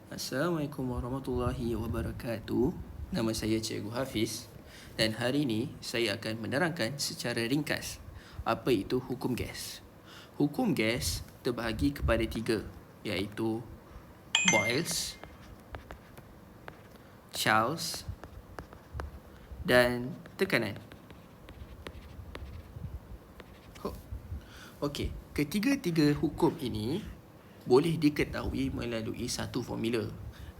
Assalamualaikum warahmatullahi wabarakatuh. Nama saya Cikgu Hafiz dan hari ini saya akan menerangkan secara ringkas apa itu hukum gas. Hukum gas terbahagi kepada 3 iaitu Boyles, Charles dan tekanan. Okey, ketiga-tiga hukum ini boleh diketahui melalui satu formula.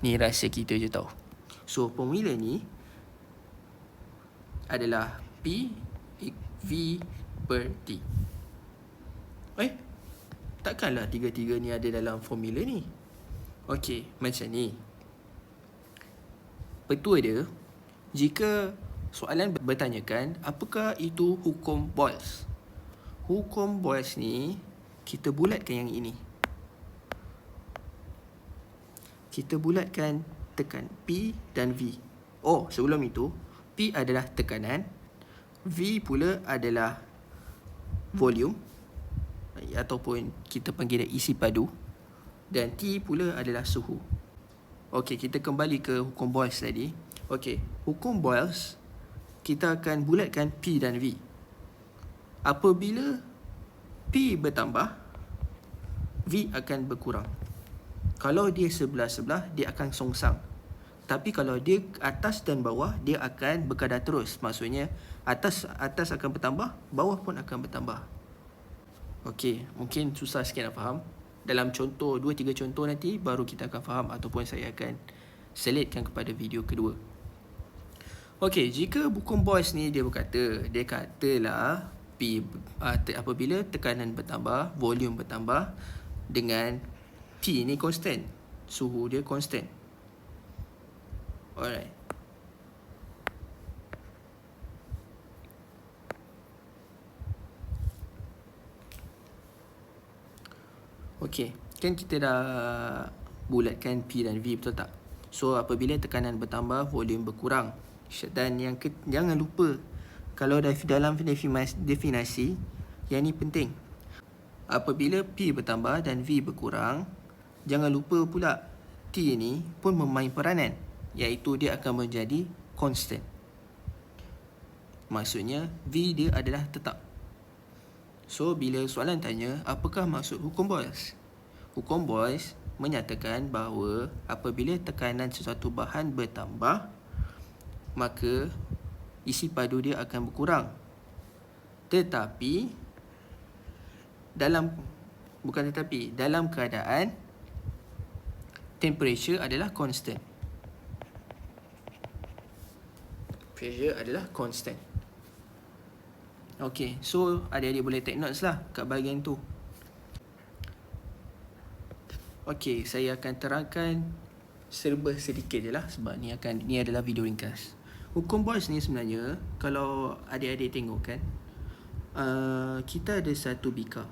Ni rahsia kita je tau. So, formula ni adalah P V per T. Takkanlah tiga-tiga ni ada dalam formula ni. Okey, macam ni. Petua dia, jika soalan bertanyakan apakah itu hukum Boyles. Hukum Boyles ni kita bulatkan yang ini. Kita bulatkan tekan P dan V. Sebelum itu, P adalah tekanan, V pula adalah volume ataupun kita panggil dia isi padu, dan T pula adalah suhu. Okey, kita kembali ke hukum Boyles tadi. Okey, hukum Boyles kita akan bulatkan P dan V. Apabila P bertambah, V akan berkurang. Kalau dia sebelah-sebelah, dia akan songsang. Tapi kalau dia atas dan bawah, dia akan berkadar terus. Maksudnya, atas akan bertambah, bawah pun akan bertambah. Okey, mungkin susah sikit nak faham. Dalam contoh, 2-3 contoh nanti, baru kita akan faham ataupun saya akan selitkan kepada video kedua. Okey, jika hukum Boyles ni dia katalah P apabila tekanan bertambah, volume bertambah dengan T ni constant, suhu dia constant. Alright. Okey, kan kita dah bulatkan P dan V, betul tak? So, apabila tekanan bertambah, volume berkurang. Dan jangan lupa, kalau dalam definisi, yang ni penting. Apabila P bertambah dan V berkurang, jangan lupa pula T ni pun memain peranan, iaitu dia akan menjadi constant. Maksudnya V dia adalah tetap. So, bila soalan tanya, apakah maksud hukum Boyles? Hukum Boyles menyatakan bahawa apabila tekanan sesuatu bahan bertambah, maka isi padu dia akan berkurang. Dalam keadaan temperature adalah constant. Pressure adalah constant. Okey, so adik-adik boleh take notes lah kat bahagian tu. Okey, saya akan terangkan serba sedikit je lah sebab ni adalah video ringkas. Hukum Boyles ni sebenarnya, kalau adik-adik tengok kan, kita ada satu bikar.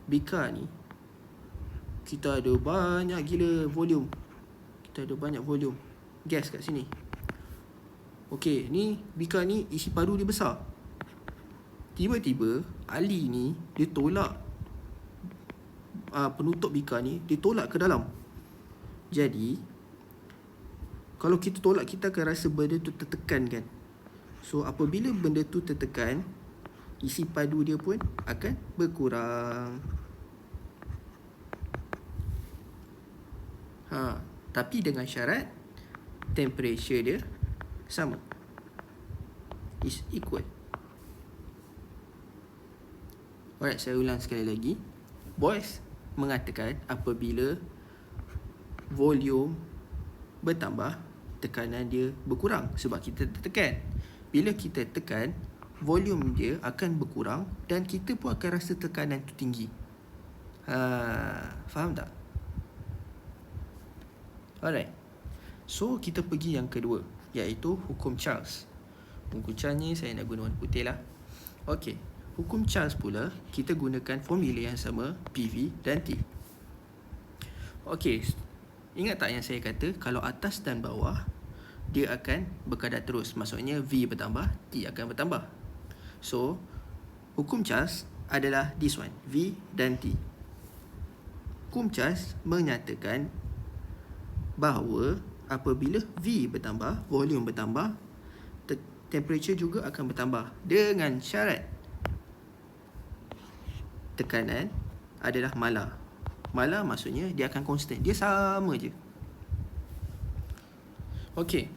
Bikar ni kita ada banyak gila volume. Kita ada banyak volume gas kat sini. Okey, ni bikar ni isi padu dia besar. Tiba-tiba Ali ni dia tolak penutup bikar ni, dia tolak ke dalam. Jadi kalau kita tolak, kita akan rasa benda tu tertekan kan. So apabila benda tu tertekan, isi padu dia pun akan berkurang. Tapi dengan syarat temperature dia sama, is equal. Alright, saya ulang sekali lagi. Boyles mengatakan apabila volume bertambah, tekanan dia berkurang sebab kita tertekan. Bila kita tekan, volume dia akan berkurang dan kita pun akan rasa tekanan tu tinggi. Faham tak? Alright. So, kita pergi yang kedua, iaitu hukum Charles. Hukum Charles ni saya nak guna warna putih lah. Okey, hukum Charles pula kita gunakan formula yang sama, PV dan T. Okey, ingat tak yang saya kata kalau atas dan bawah dia akan berkadar terus. Maksudnya V bertambah, T akan bertambah. So, hukum Charles adalah this one, V dan T. Hukum Charles menyatakan bahawa apabila V bertambah, volume bertambah, temperature juga akan bertambah dengan syarat tekanan adalah malar. Malar maksudnya dia akan constant, dia sama je. Okey,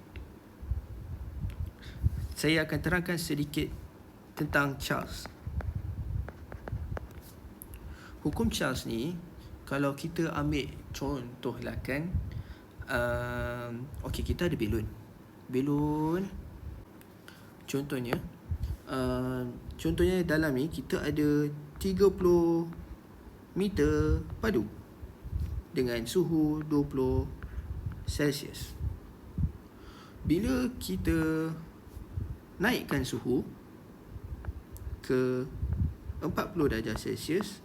saya akan terangkan sedikit tentang Charles. Hukum Charles ni, kalau kita ambil contoh lah kan, okey, kita ada belon. Contohnya dalam ni kita ada 30 meter padu dengan suhu 20 Celsius. Bila kita naikkan suhu ke 40 darjah Celsius,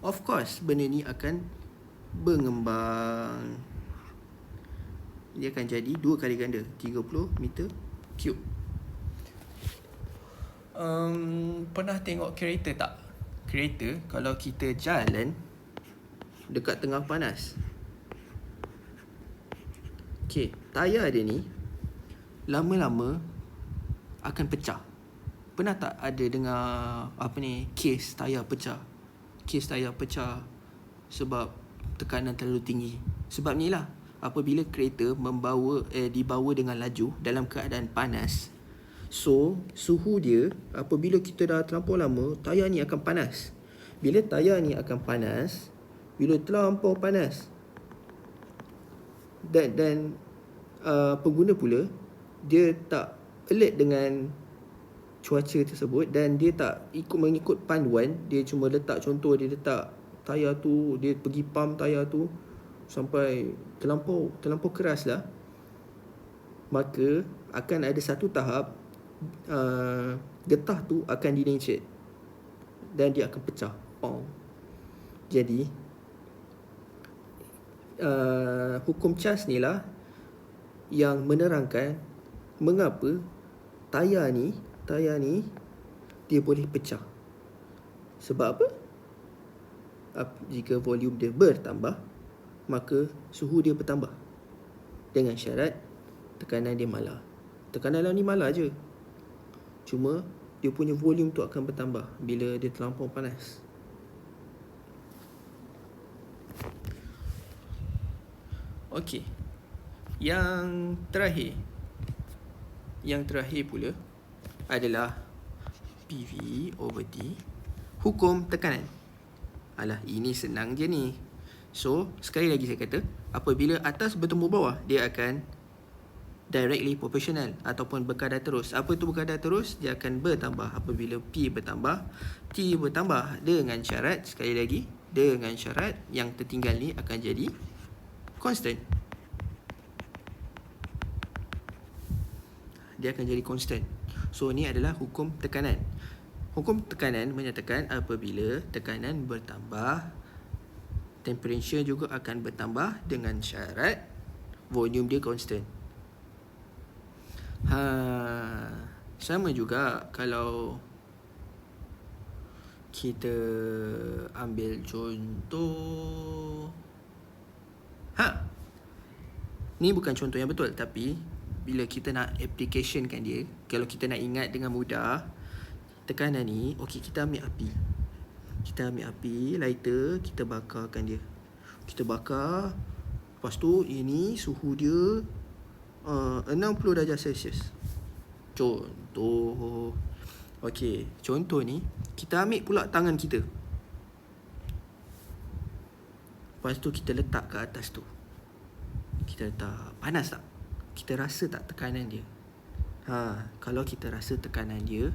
of course benda ni akan berkembang. Dia akan jadi 2 kali ganda, 30 meter cube. Pernah tengok kereta tak? Kereta kalau kita jalan dekat tengah panas, okey, tayar dia ni lama-lama akan pecah. Pernah tak ada dengar case tayar pecah? Case tayar pecah sebab tekanan terlalu tinggi. Sebab ni lah, apabila kereta dibawa dengan laju dalam keadaan panas, so suhu dia apabila kita dah terlampau lama, tayar ni akan panas. Bila tayar ni akan panas, bila terlampau panas, dan pengguna pula dia tak alert dengan cuaca tersebut dan dia tak mengikut panduan, dia cuma letak, contoh dia letak tayar tu, dia pergi pump tayar tu sampai terlampau keras lah, maka akan ada satu tahap getah tu akan denatured dan dia akan pecah. Jadi hukum Charles ni lah yang menerangkan mengapa tayar ni dia boleh pecah. Sebab apa? Jika volume dia bertambah, maka suhu dia bertambah dengan syarat tekanan dia malar. Tekanan dalam ni malar je, cuma dia punya volume tu akan bertambah bila dia terlampau panas. Okey, yang terakhir pula adalah PV over T, hukum tekanan. Alah, ini senang je ni. So, sekali lagi saya kata, apabila atas bertemu bawah, dia akan directly proportional ataupun berkadar terus. Apa tu berkadar terus? Dia akan bertambah apabila P bertambah, T bertambah dengan syarat, sekali lagi, dengan syarat yang tertinggal ni akan jadi constant. Dia akan jadi constant. So, ni adalah hukum tekanan. Hukum tekanan menyatakan apabila tekanan bertambah, temperature juga akan bertambah dengan syarat volume dia constant. Sama juga kalau kita ambil contoh, ni bukan contoh yang betul, tapi bila kita nak applicationkan dia, kalau kita nak ingat dengan mudah, tekanan ni, okey, kita ambil api, lighter, kita bakarkan dia. Kita bakar, lepas tu ini suhu dia 60 darjah Celsius. Contoh. Okey, contoh ni, kita ambil pula tangan kita. Lepas tu kita letak ke atas tu. Kita letak, panas tak? Kita rasa tak tekanan dia? Kalau kita rasa tekanan dia,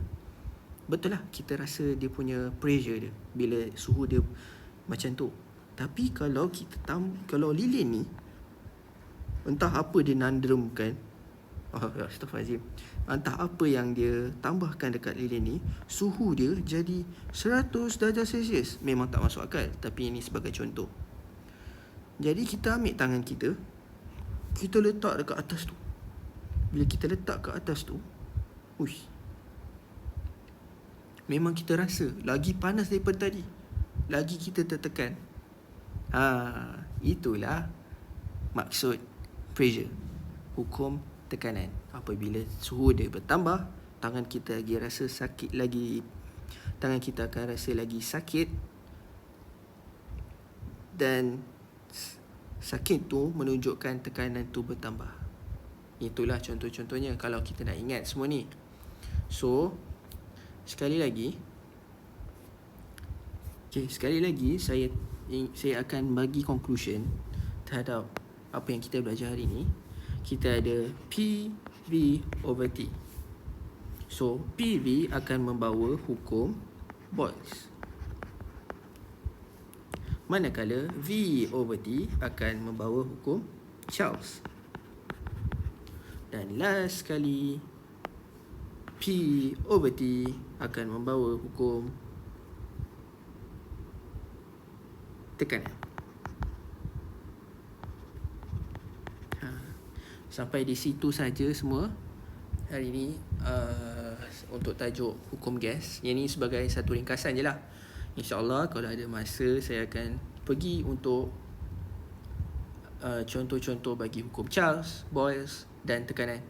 betul lah, kita rasa dia punya pressure dia bila suhu dia macam tu. Tapi kalau kalau lilin ni, entah apa dia nandrumkan, astaghfirullahaladzim, entah apa yang dia tambahkan dekat lilin ni, suhu dia jadi 100 darjah Celsius. Memang tak masuk akal, tapi ini sebagai contoh. Jadi kita ambil tangan kita, kita letak dekat atas tu. Bila kita letak kat atas tu, memang kita rasa lagi panas daripada tadi. Lagi kita tertekan. Itulah maksud pressure, hukum tekanan. Apabila suhu dia bertambah, tangan kita akan rasa lagi sakit, dan sakit tu menunjukkan tekanan tu bertambah. Itulah contoh-contohnya kalau kita nak ingat semua ni. So, sekali lagi saya akan bagi conclusion terhadap apa yang kita belajar hari ni. Kita ada PV over T. So, PV akan membawa hukum Boyles, manakala V over T akan membawa hukum Charles. Dan last sekali, P over T akan membawa hukum tekanan. Sampai di situ saja semua hari ni untuk tajuk hukum gas. Yang ni sebagai satu ringkasan je lah. InsyaAllah kalau ada masa saya akan pergi untuk contoh-contoh bagi hukum Charles, Boyles dan tekanan.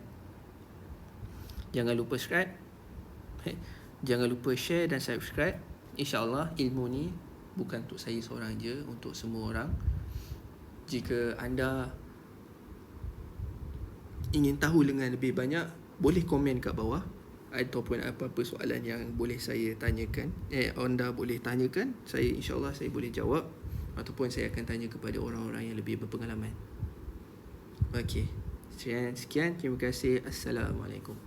Jangan lupa subscribe. Jangan lupa share dan subscribe. InsyaAllah ilmu ni bukan untuk saya seorang je, untuk semua orang. Jika anda ingin tahu dengan lebih banyak, boleh komen kat bawah, ataupun apa-apa soalan yang boleh saya tanyakan, anda boleh tanyakan, insyaAllah saya boleh jawab, ataupun saya akan tanya kepada orang-orang yang lebih berpengalaman. Okey, sekian, terima kasih. Assalamualaikum.